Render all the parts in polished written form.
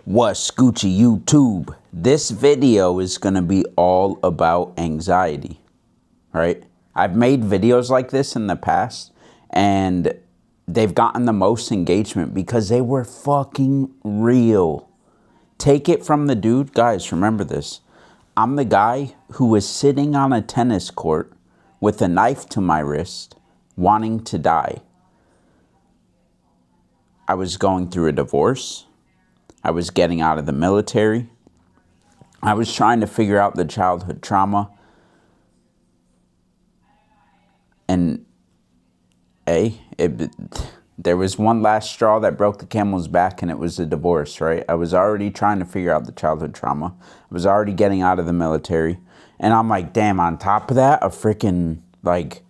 What's Gucci YouTube? This video is going to be all about anxiety, right? I've made videos like this in the past and they've gotten the most engagement because they were fucking real. Take it from the dude. Guys, remember this. I'm the guy who was sitting on a tennis court with a knife to my wrist, wanting to die. I was going through a divorce. I was getting out of the military. I was trying to figure out the childhood trauma. And there was one last straw that broke the camel's back, and it was a divorce, right? I was already trying to figure out the childhood trauma. I was already getting out of the military. And I'm like, damn, on top of that, a freaking, like,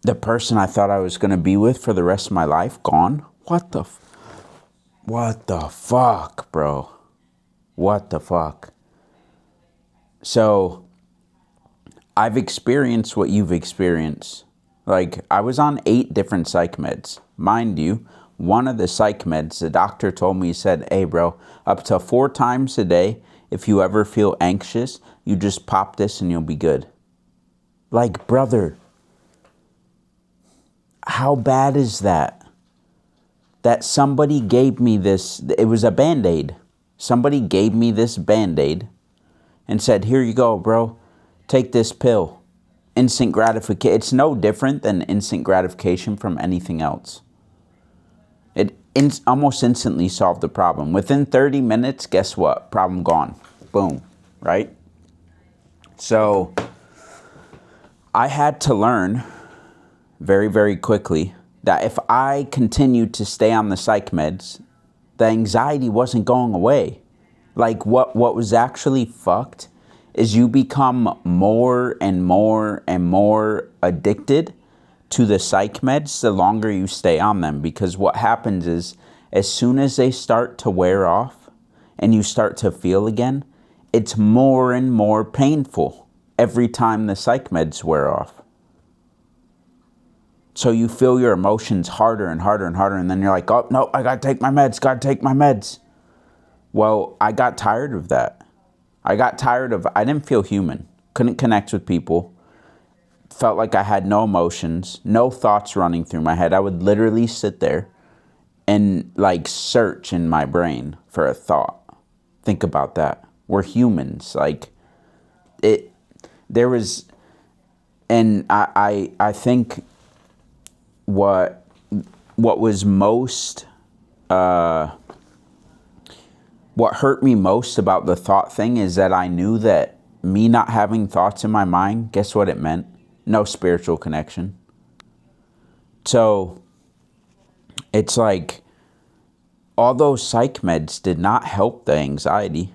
the person I thought I was going to be with for the rest of my life, gone? What the fuck, bro? What the fuck? So, I've experienced what you've experienced. Like, I was on 8 different psych meds. Mind you, one of the psych meds, the doctor told me, he said, hey, bro, up to 4 times a day, if you ever feel anxious, you just pop this and you'll be good. Like, brother, how bad is that? That somebody gave me this, it was a Band-Aid. Somebody gave me this Band-Aid and said, here you go, bro. Take this pill. Instant gratification. It's no different than instant gratification from anything else. It almost instantly solved the problem. Within 30 minutes, guess what? Problem gone. Boom. Right? So, I had to learn very, very quickly that if I continued to stay on the psych meds, the anxiety wasn't going away. Like, what was actually fucked is you become more and more and more addicted to the psych meds the longer you stay on them. Because what happens is, as soon as they start to wear off and you start to feel again, it's more and more painful every time the psych meds wear off. So you feel your emotions harder and harder and harder, and then you're like, oh, no, I gotta take my meds, Well, I got tired of that. I didn't feel human. Couldn't connect with people. Felt like I had no emotions, no thoughts running through my head. I would literally sit there and like search in my brain for a thought. Think about that. We're humans. Like, and I think what was most, what hurt me most about the thought thing is that I knew that me not having thoughts in my mind, guess what it meant? No spiritual connection. So, it's like, all those psych meds did not help the anxiety.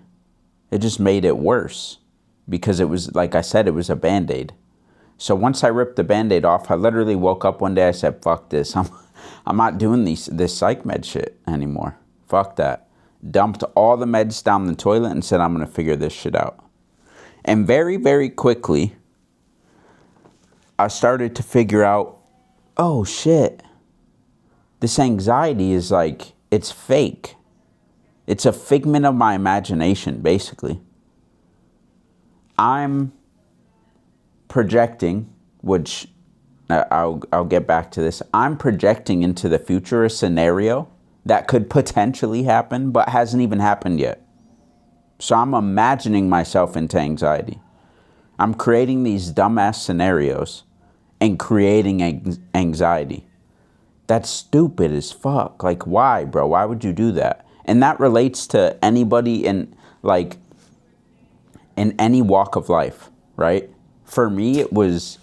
It just made it worse. Because it was, like I said, it was a Band-Aid. So once I ripped the Band-Aid off, I literally woke up one day, I said, fuck this. I'm not doing this psych med shit anymore. Fuck that. Dumped all the meds down the toilet and said, I'm going to figure this shit out. And very, very quickly, I started to figure out, oh shit, this anxiety is like, it's fake. It's a figment of my imagination, basically. I'm projecting, which I'll get back to this. I'm projecting into the future a scenario that could potentially happen, but hasn't even happened yet. So I'm imagining myself into anxiety. I'm creating these dumbass scenarios and creating anxiety. That's stupid as fuck. Like, why, bro? Why would you do that? And that relates to anybody in any walk of life, right? For me, it was,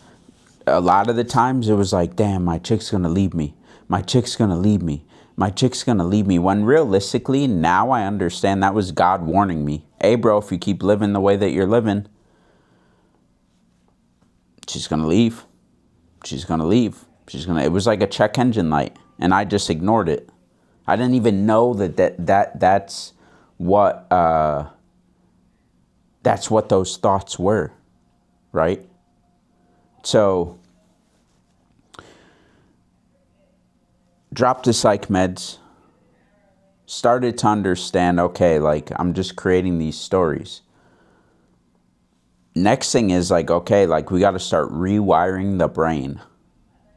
a lot of the times, it was like, damn, my chick's gonna leave me. My chick's gonna leave me. My chick's gonna leave me. When realistically, now I understand that was God warning me. Hey, bro, if you keep living the way that you're living, she's gonna leave. She's gonna leave. It was like a check engine light, and I just ignored it. I didn't even know that's what those thoughts were, right? So, dropped the psych meds, started to understand, okay, like I'm just creating these stories. Next thing is like, okay, like we got to start rewiring the brain,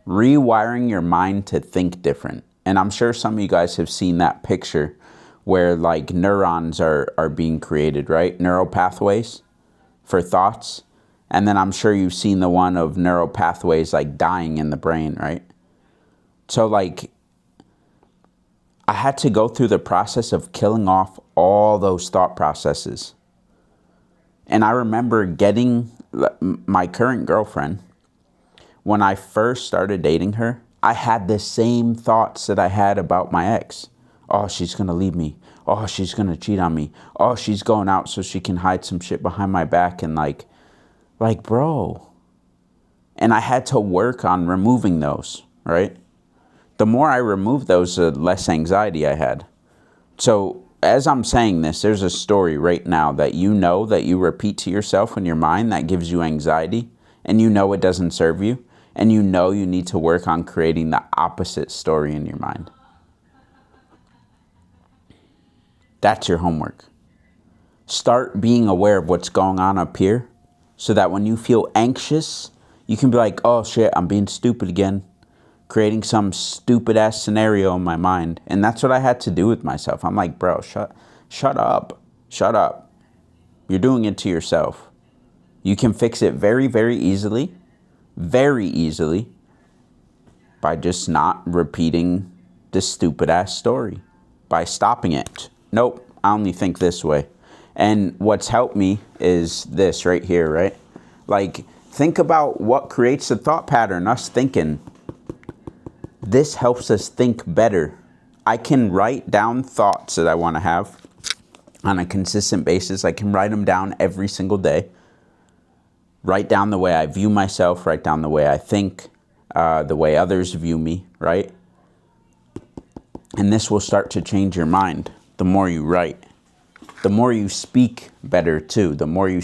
rewiring your mind to think different. And I'm sure some of you guys have seen that picture where like neurons are being created, right? Neural pathways for thoughts. And then I'm sure you've seen the one of neural pathways like dying in the brain, right? So like I had to go through the process of killing off all those thought processes. And I remember getting my current girlfriend, when I first started dating her, I had the same thoughts that I had about my ex. Oh, she's going to leave me. Oh, she's going to cheat on me. Oh, she's going out so she can hide some shit behind my back. And like, bro. And I had to work on removing those, right? The more I removed those, the less anxiety I had. So as I'm saying this, there's a story right now that you repeat to yourself in your mind that gives you anxiety, and you know it doesn't serve you, and you know you need to work on creating the opposite story in your mind. That's your homework. Start being aware of what's going on up here so that when you feel anxious, you can be like, oh shit, I'm being stupid again. Creating some stupid ass scenario in my mind. And that's what I had to do with myself. I'm like, bro, shut up. Shut up. You're doing it to yourself. You can fix it very, very easily by just not repeating the stupid ass story, by stopping it. Nope, I only think this way. And what's helped me is this right here, right? Like, think about what creates the thought pattern, us thinking. This helps us think better. I can write down thoughts that I want to have on a consistent basis. I can write them down every single day. Write down the way I view myself, write down the way I think, the way others view me, right? And this will start to change your mind the more you write. The more you speak better too. The more you,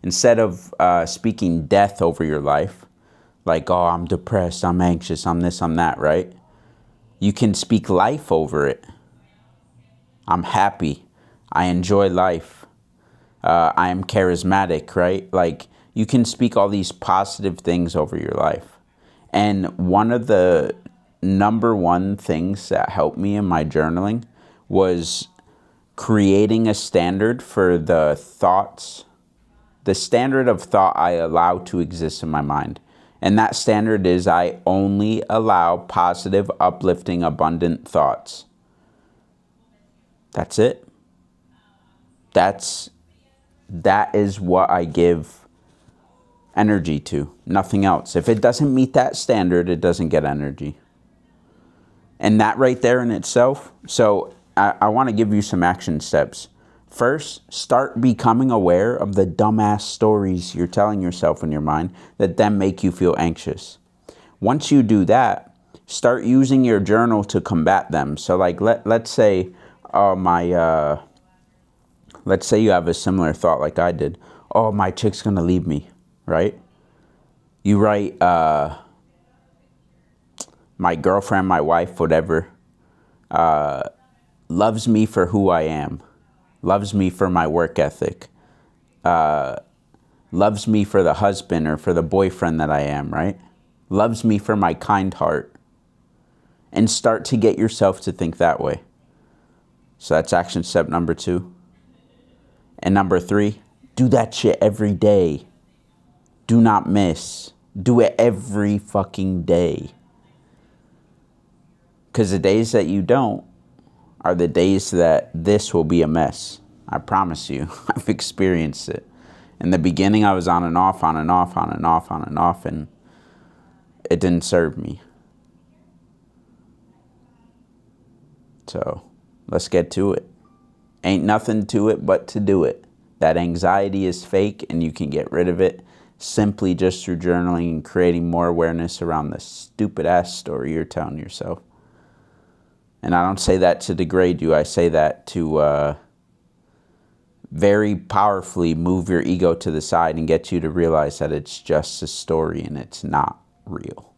instead of speaking death over your life, like, oh, I'm depressed, I'm anxious, I'm this, I'm that, right? You can speak life over it. I'm happy. I enjoy life. I am charismatic, right? Like, you can speak all these positive things over your life. And one of the number one things that helped me in my journaling was creating a standard for the thoughts, the standard of thought I allow to exist in my mind. And that standard is I only allow positive, uplifting, abundant thoughts. That's it. That is what I give energy to, nothing else. If it doesn't meet that standard, it doesn't get energy. And that right there in itself, so I want to give you some action steps. First, start becoming aware of the dumbass stories you're telling yourself in your mind that then make you feel anxious. Once you do that, start using your journal to combat them. So like, let's say, let's say you have a similar thought like I did. Oh, my chick's gonna leave me, right? You write, my girlfriend, my wife, whatever, loves me for who I am. Loves me for my work ethic, loves me for the husband or for the boyfriend that I am, right? Loves me for my kind heart. And start to get yourself to think that way. So that's action step number 2. And number 3, do that shit every day. Do not miss. Do it every fucking day. Because the days that you don't are the days that this will be a mess. I promise you. I've experienced it. In the beginning, I was on and off, and it didn't serve me. So, let's get to it. Ain't nothing to it but to do it. That anxiety is fake, and you can get rid of it simply just through journaling and creating more awareness around the stupid-ass story you're telling yourself. And I don't say that to degrade you. I say that to very powerfully move your ego to the side and get you to realize that it's just a story and it's not real.